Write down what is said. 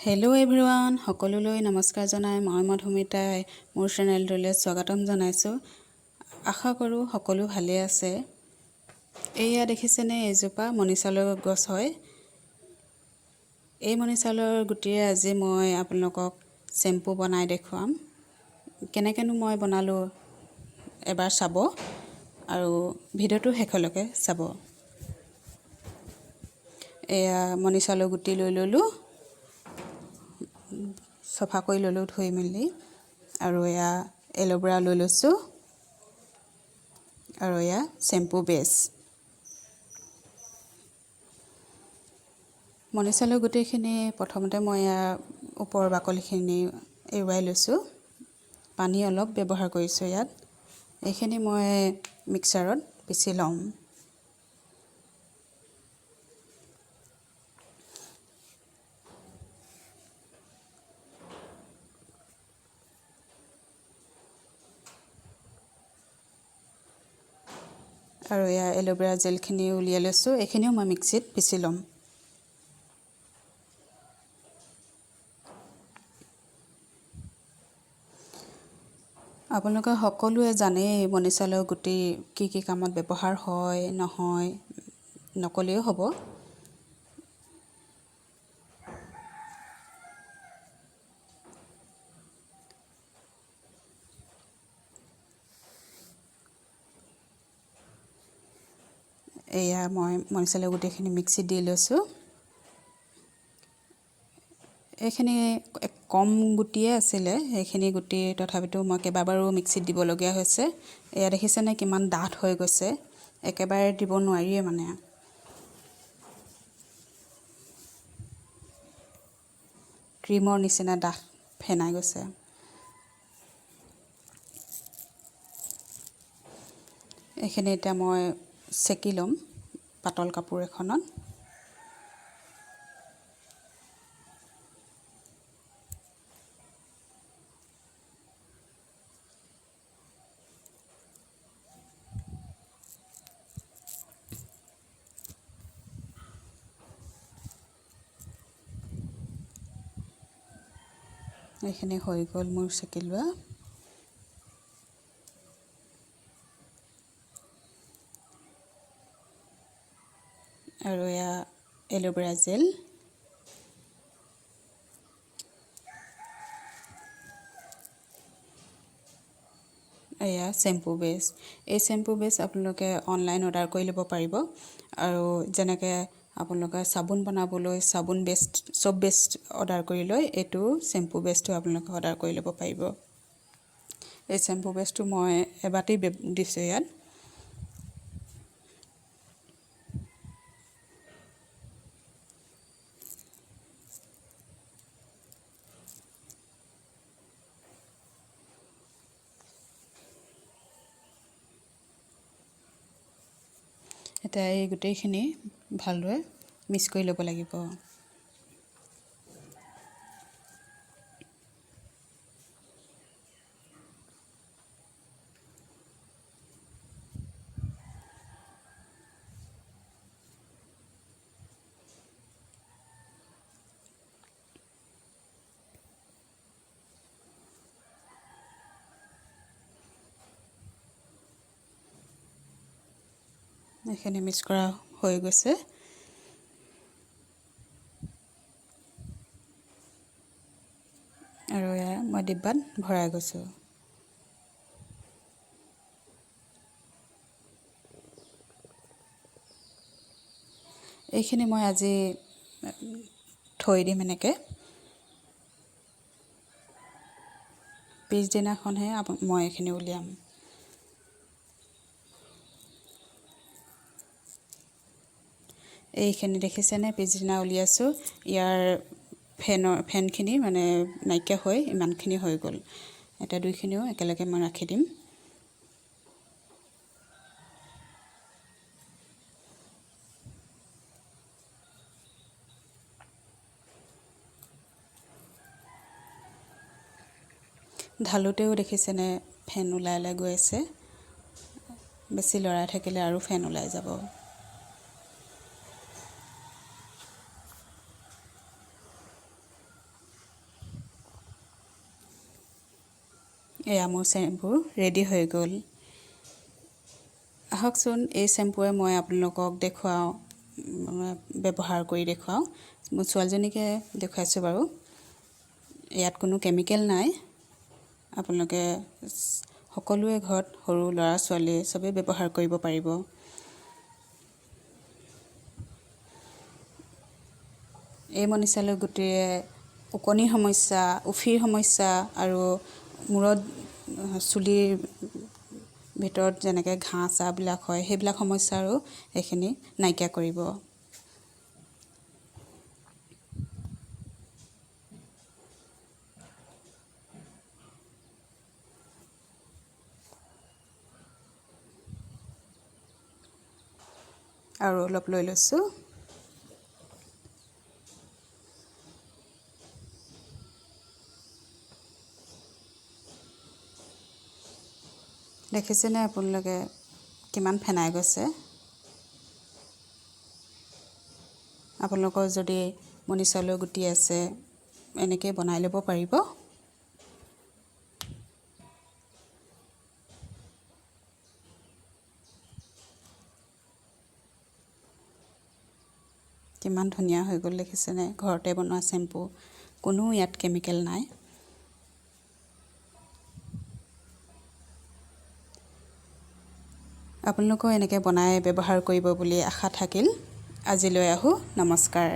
Hello' everyone, সকলোলৈ নমস্কাৰ জনাই মই মধুমিতাই মোৰ চেনেলটোলৈ স্বাগতম জনাইছোঁ। আশা কৰোঁ সকলো ভালে আছে। এয়া দেখিছেনে, এজোপা মণিচালৰ গছ হয়। এই মণিচালৰ গুটিৰে আজি মই আপোনালোকক শ্বেম্পু বনাই দেখুৱাম। কেনেকৈনো মই বনালোঁ এবাৰ চাব আৰু ভিডিঅ'টো শেষলৈকে চাব। এয়া মণিচালৰ গুটি লৈ ল'লোঁ, চফা কৰি ল'লোঁ ধুই মেলি, আৰু এয়া এল'ভেৰা লৈ লৈছোঁ, আৰু এয়া শ্বেম্পু বেছ। মণিচালৰ গুটিখিনি প্ৰথমতে মই ওপৰৰ বাকলিখিনি এৰুৱাই লৈছোঁ। পানী অলপ ব্যৱহাৰ কৰিছোঁ ইয়াত। এইখিনি মই মিক্সাৰত পিচি ল'ম। আৰু এয়া এল'ভেৰা জেলখিনি উলিয়াই লৈছোঁ, এইখিনিও মই মিক্সিত পিচি ল'ম। আপোনালোকে সকলোৱে জানেই মণিচালৰ গুটি কি কি কামত ব্যৱহাৰ হয় নহয়, নকলেও হ'ব। এয়া মই মণিচালৰ গুটিখিনি মিক্সিত দি লৈছোঁ। এইখিনি কম গুটিয়ে আছিলে, সেইখিনি গুটি তথাপিতো মই কেইবাবাৰো মিক্সিত দিবলগীয়া হৈছে। এয়া দেখিছেনে কিমান ডাঠ হৈ গৈছে, একেবাৰে দিব নোৱাৰিয়ে মানে। ক্ৰীমৰ নিচিনা ডাঠ ফেনাই গৈছে। এইখিনি এতিয়া মই চেকি ল'ম পাতল কাপোৰ এখনত। এইখিনি হৈ গ'ল মোৰ চেকি লোৱা। আৰু এয়া এল'ভেৰা জেল। এয়া শ্বেম্পু বেছ। এই শ্বেম্পু বেছ আপোনালোকে অনলাইন অৰ্ডাৰ কৰি ল'ব পাৰিব। আৰু যেনেকৈ আপোনালোকে চাবোন বনাবলৈ চাবোন বেষ্ট, চ'প বেষ্ট অৰ্ডাৰ কৰি লৈ এইটো শ্বেম্পু বেছটো আপোনালোকে অৰ্ডাৰ কৰি ল'ব পাৰিব। এই শ্বেম্পু বেছটো মই এবাৰতেই দিছোঁ ইয়াত। এতিয়া এই গোটেইখিনি ভালদৰে মিক্স কৰি ল'ব লাগিব। এইখিনি মিক্স কৰা হৈ গৈছে। আৰু এয়া মই ডিব্বাত ভৰাই গৈছোঁ। এইখিনি মই আজি থৈ দিম এনেকৈ। পিছদিনাখনহে মই এইখিনি উলিয়াম। এইখিনি দেখিছেনে, পিছদিনা উলিয়াইছোঁ। ইয়াৰ ফেনখিনি মানে নাইকিয়া হৈ ইমানখিনি হৈ গ'ল। এতিয়া দুইখিনিও একেলগে মই ৰাখি দিম। ঢালোতেও দেখিছেনে ফেন ওলাই ওলাই গৈ আছে। বেছি লৰাই থাকিলে আৰু ফেন ওলাই যাব। এয়া মোৰ শ্বেম্পু ৰেডি হৈ গ'ল। আহকচোন এই শ্বেম্পুৱে মই আপোনালোকক দেখুৱাওঁ, ব্যৱহাৰ কৰি দেখুৱাওঁ। মোৰ ছোৱালীজনীকে দেখুৱাইছোঁ বাৰু। ইয়াত কোনো কেমিকেল নাই। আপোনালোকে সকলোৱে ঘৰত সৰু ল'ৰা ছোৱালী চবেই ব্যৱহাৰ কৰিব পাৰিব। এই মণিচালু গুটিৰে ওকণিৰ সমস্যা, উফিৰ সমস্যা আৰু মূৰত চুলিৰ ভিতৰত যেনেকৈ ঘাঁ চাহবিলাক হয় সেইবিলাক সমস্যাৰো এইখিনি নাইকিয়া কৰিব। আৰু অলপ লৈ লৈছোঁ। দেখিছেনে আপোনালোকে কিমান ফেনাই গৈছে। আপোনালোকৰ যদি মণিচালু গুটি আছে এনেকৈ বনাই ল'ব পাৰিব। কিমান ধুনীয়া হৈ গ'ল দেখিছেনে, ঘৰতে বনোৱা শ্বেম্পু, কোনো ইয়াত কেমিকেল নাই। আপোনালোকেও এনেকৈ বনাই ব্যৱহাৰ কৰিব বুলি আশা থাকিল। আজিলৈ আহোঁ, নমস্কাৰ।